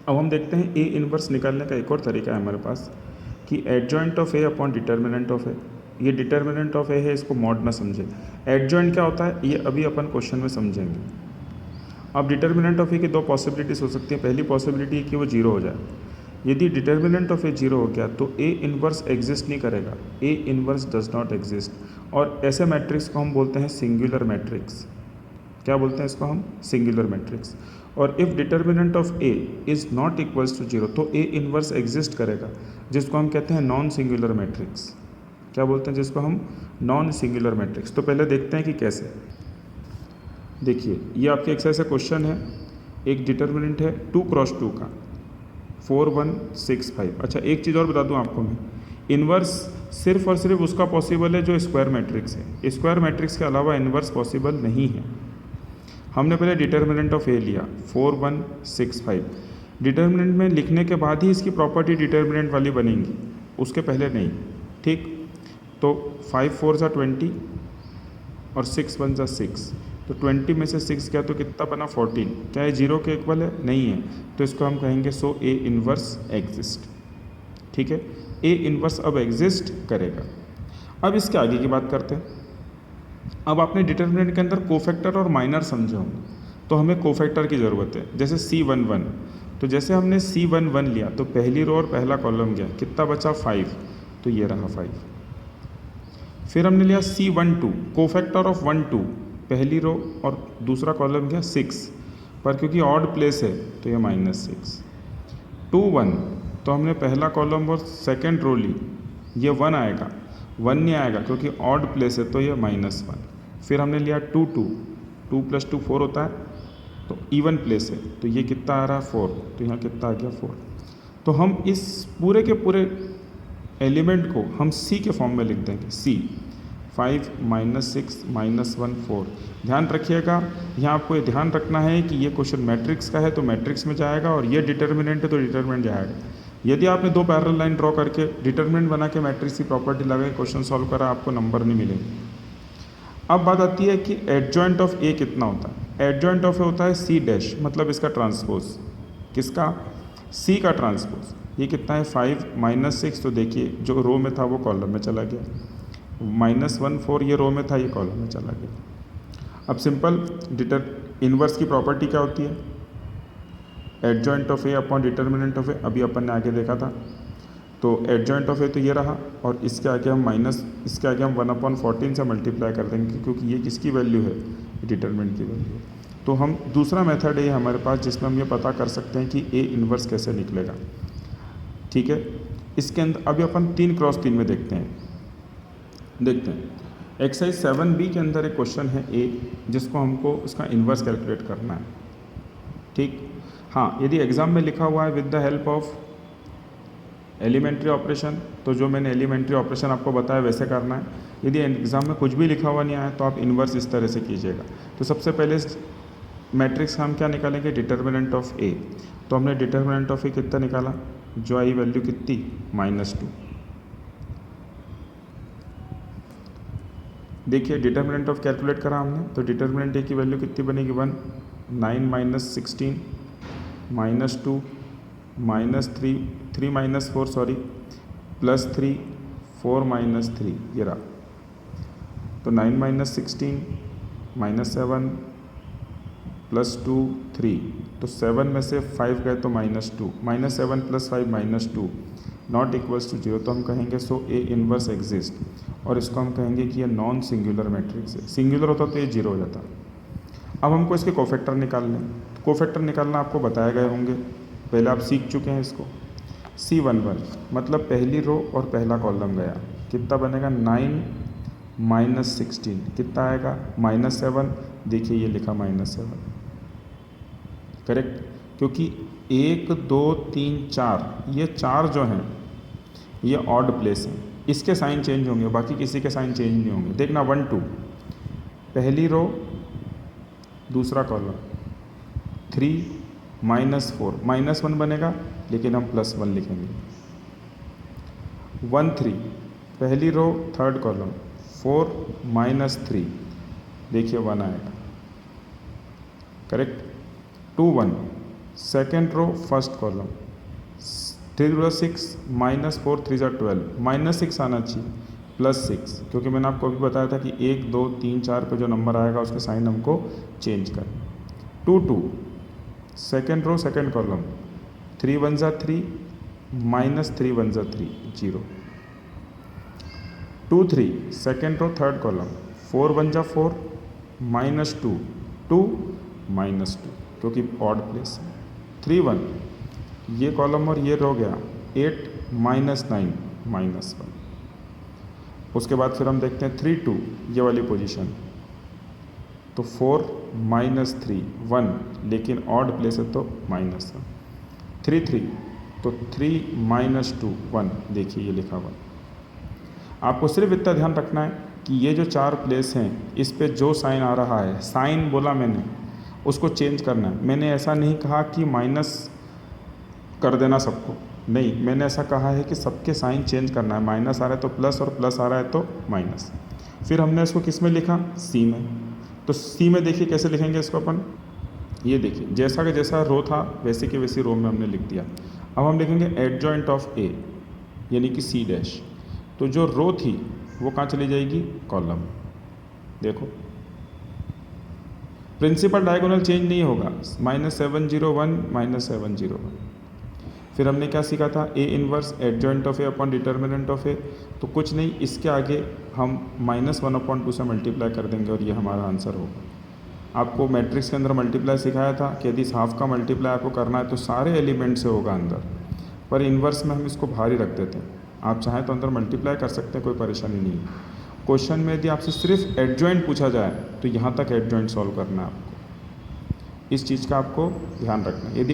अब हम देखते हैं ए इनवर्स निकालने का एक और तरीका है हमारे पास कि adjoint of A upon determinant of A. ये डिटर्मिनेंट ऑफ ए है, इसको मॉड ना समझें। एडजॉइंट क्या होता है ये अभी अपन क्वेश्चन में समझेंगे। अब डिटर्मिनेंट ऑफ ए की दो पॉसिबिलिटीज़ हो सकती है। पहली पॉसिबिलिटी है कि वो जीरो हो जाए। यदि डिटर्मिनेंट ऑफ ए जीरो हो गया तो ए इनवर्स एग्जिस्ट नहीं करेगा, A inverse does not exist. और ऐसे मैट्रिक्स को हम बोलते हैं सिंगुलर मैट्रिक्स। क्या बोलते हैं इसको हम? Singular matrix. और if determinant of A is not equals to zero तो ए इनवर्स एग्जिस्ट करेगा, जिसको हम कहते हैं नॉन सिंगुलर मैट्रिक्स। क्या बोलते हैं जिसको हम? Non singular matrix. तो पहले देखते हैं कि कैसे। देखिए ये आपके एक्सरसाइज का क्वेश्चन है। एक डिटर्मिनेंट है 2 क्रॉस 2 का 4 1 6 5। अच्छा एक चीज़ और बता दूं आपको मैं, इन्वर्स सिर्फ और सिर्फ उसका पॉसिबल है जो स्क्वायर मैट्रिक्स है। स्क्वायर मैट्रिक्स के अलावा इन्वर्स पॉसिबल नहीं है। हमने पहले डिटर्मिनेंट ऑफ ए लिया 4 1 6 5। डिटर्मिनेंट में लिखने के बाद ही इसकी प्रॉपर्टी डिटर्मिनेंट वाली बनेंगी, उसके पहले नहीं। ठीक, तो 5 4 ज़ा 20 और 6 1 ज़ा 6। तो 20 में से 6 गया तो कितना बना? 14। क्या ये जीरो के इक्वल है? नहीं है। तो इसको हम कहेंगे सो ए इनवर्स एग्जिस्ट। ठीक है, ए इनवर्स अब एग्जिस्ट करेगा। अब इसके आगे की बात करते हैं। अब आपने डिटर्मिनेंट के अंदर कोफैक्टर और माइनर समझे होंगे, तो हमें कोफैक्टर की ज़रूरत है। जैसे C11, तो जैसे हमने C11 लिया तो पहली रो और पहला कॉलम गया, कितना बचा? 5। तो ये रहा 5। फिर हमने लिया C12, कोफैक्टर ऑफ 1 2, पहली रो और दूसरा कॉलम गया 6, पर क्योंकि ऑड प्लेस है तो ये -6। 2 1, तो हमने पहला कॉलम और सेकेंड रो ली, ये 1 आएगा, 1 नहीं आएगा क्योंकि ऑड प्लेस है तो ये -1। फिर हमने लिया 2 2, 2 + 2 4 होता है, तो इवन प्लेस है तो ये कितना आ रहा है? 4। तो यहाँ कितना आ गया? 4। तो हम इस पूरे के पूरे एलिमेंट को हम C के फॉर्म में लिख देंगे। C 5 -6 -1 4। ध्यान रखिएगा, यहाँ आपको ये ध्यान रखना है कि ये क्वेश्चन मैट्रिक्स का है तो मैट्रिक्स में जाएगा, और ये डिटर्मिनेंट है तो डिटर्मिनेंट जाएगा। यदि आपने दो पैरेलल लाइन ड्रॉ करके डिटर्मिनेंट बना के मैट्रिक्स की प्रॉपर्टी लगा के क्वेश्चन सॉल्व करा, आपको नंबर नहीं मिलेंगे। अब बात आती है कि एडजॉइंट ऑफ ए कितना होता है। एडजॉइंट ऑफ ए होता है C डैश, मतलब इसका ट्रांसपोज। किसका? C का ट्रांसपोज। ये कितना है? 5 -6। तो देखिए जो रो में था वो कॉलम में चला गया, -1 4 ये रो में था, ये कॉलम में चला गया। अब सिंपल इनवर्स की प्रॉपर्टी क्या होती है? Adjoint of A upon determinant of A, अभी अपन ने आगे देखा था। तो एडजॉइंट ऑफ ए तो ये रहा, और इसके आगे हम इसके आगे हम 1/14 से मल्टीप्लाई कर देंगे, क्योंकि ये किसकी वैल्यू है? डिटर्मिनेंट की वैल्यू है। तो हम दूसरा मेथड है हमारे पास जिसमें हम ये पता कर सकते हैं कि ए इनवर्स कैसे निकलेगा। ठीक है, इसके अंदर अभी अपन 3 क्रॉस 3 में देखते हैं। एक्सरसाइज 7B के अंदर एक क्वेश्चन है ए, जिसको हमको उसका इन्वर्स कैलकुलेट करना है। ठीक, हाँ, यदि एग्ज़ाम में लिखा हुआ है with the help of elementary operation, तो जो मैंने एलिमेंट्री ऑपरेशन आपको बताया वैसे करना है। यदि एग्ज़ाम में कुछ भी लिखा हुआ नहीं आया तो आप इन्वर्स इस तरह से कीजिएगा। तो सबसे पहले मैट्रिक्स हम क्या निकालेंगे? Determinant of A. तो हमने डिटर्मिनेंट ऑफ ए कितना निकाला? जो आई वैल्यू कितनी? -2। देखिए डिटर्मिनेंट ऑफ कैलकुलेट करा हमने, तो डिटर्मिनेंट ए की वैल्यू कितनी बनेगी? 1 9 -16 -2 -3 3 -4 सॉरी +3 4 -3, ये रहा। तो 9 -16 -7 +2 3, तो 7 में से 5 गए तो -2, -7 + 5 -2 नॉट इक्वल्स टू 0। तो हम कहेंगे सो ए इनवर्स एग्जिस्ट, और इसको हम कहेंगे कि ये नॉन सिंगुलर मैट्रिक्स है। सिंगुलर होता तो ये 0 हो जाता। अब हमको इसके कोफैक्टर निकालने, कोफैक्टर निकालना आपको बताए गए होंगे, पहले आप सीख चुके हैं इसको। C11 मतलब पहली रो और पहला कॉलम गया, कितना बनेगा? 9 -16, कितना आएगा? -7। देखिए ये लिखा -7, करेक्ट, क्योंकि 1 2 3 4 ये 4 जो हैं ये ऑड प्लेस हैं, इसके साइन चेंज होंगे, बाकी किसी के साइन चेंज नहीं होंगे। देखना 1 2 पहली रो दूसरा कॉलम, 3 -4 -1 बनेगा, लेकिन हम +1 लिखेंगे। 1 3 पहली रो थर्ड कॉलम, 4 -3, देखिए 1 आएगा, correct. 2 1 second row first column 3 6 -4 3 12 -6 आना चाहिए +6, क्योंकि मैंने आपको अभी बताया था कि 1 2 3 4 पे जो नंबर आएगा उसके साइन हमको चेंज करें। 2 2 second row second column 3 1 3 -3 1 3 0। 2 3 second row third column 4 1 4 -2 2 -2, क्योंकि ऑड प्लेस है। 3 1 ये कॉलम और ये रो गया 8 -9 -1। उसके बाद फिर हम देखते हैं 3 2 ये वाली पोजीशन, तो 4 -3 1, लेकिन ऑड प्लेस है तो -1। 3 3 तो 3 -2 1, देखिए ये लिखा हुआ। आपको सिर्फ इतना ध्यान रखना है कि ये जो 4 प्लेस हैं इस पे जो साइन आ रहा है, साइन बोला मैंने, उसको चेंज करना है। मैंने ऐसा नहीं कहा कि माइनस कर देना सबको, नहीं, मैंने ऐसा कहा है कि सबके साइन चेंज करना है। माइनस आ रहा है तो प्लस और प्लस आ रहा है तो माइनस। फिर हमने इसको किस में लिखा, सी में। तो सी में देखिए कैसे लिखेंगे इसको अपन, ये देखिए जैसा का जैसा रो था वैसे के वैसी रो में हमने लिख दिया। अब हम लिखेंगे एडजॉइंट ऑफ ए, यानी कि सी डैश। तो जो रो थी वो कहाँ चली जाएगी, कॉलम। देखो प्रिंसिपल डायगोनल चेंज नहीं होगा, -701 -701। फिर हमने क्या सीखा था, A inverse adjoint of A upon determinant of A. तो कुछ नहीं, इसके आगे हम -1/2 से मल्टीप्लाई कर देंगे और ये हमारा आंसर होगा। आपको मैट्रिक्स के अंदर मल्टीप्लाई सिखाया था कि यदि हाफ का मल्टीप्लाई आपको करना है तो सारे एलिमेंट से होगा अंदर, पर इन्वर्स में हम इसको बाहर ही रख देते हैं। आप चाहें तो अंदर मल्टीप्लाई कर सकते हैं, कोई परेशानी नहीं है। क्वेश्चन में यदि आपसे सिर्फ एडजॉइंट पूछा जाए तो यहाँ तक एडजॉइंट सॉल्व करना है आपको, इस चीज़ का आपको ध्यान रखना है। यदि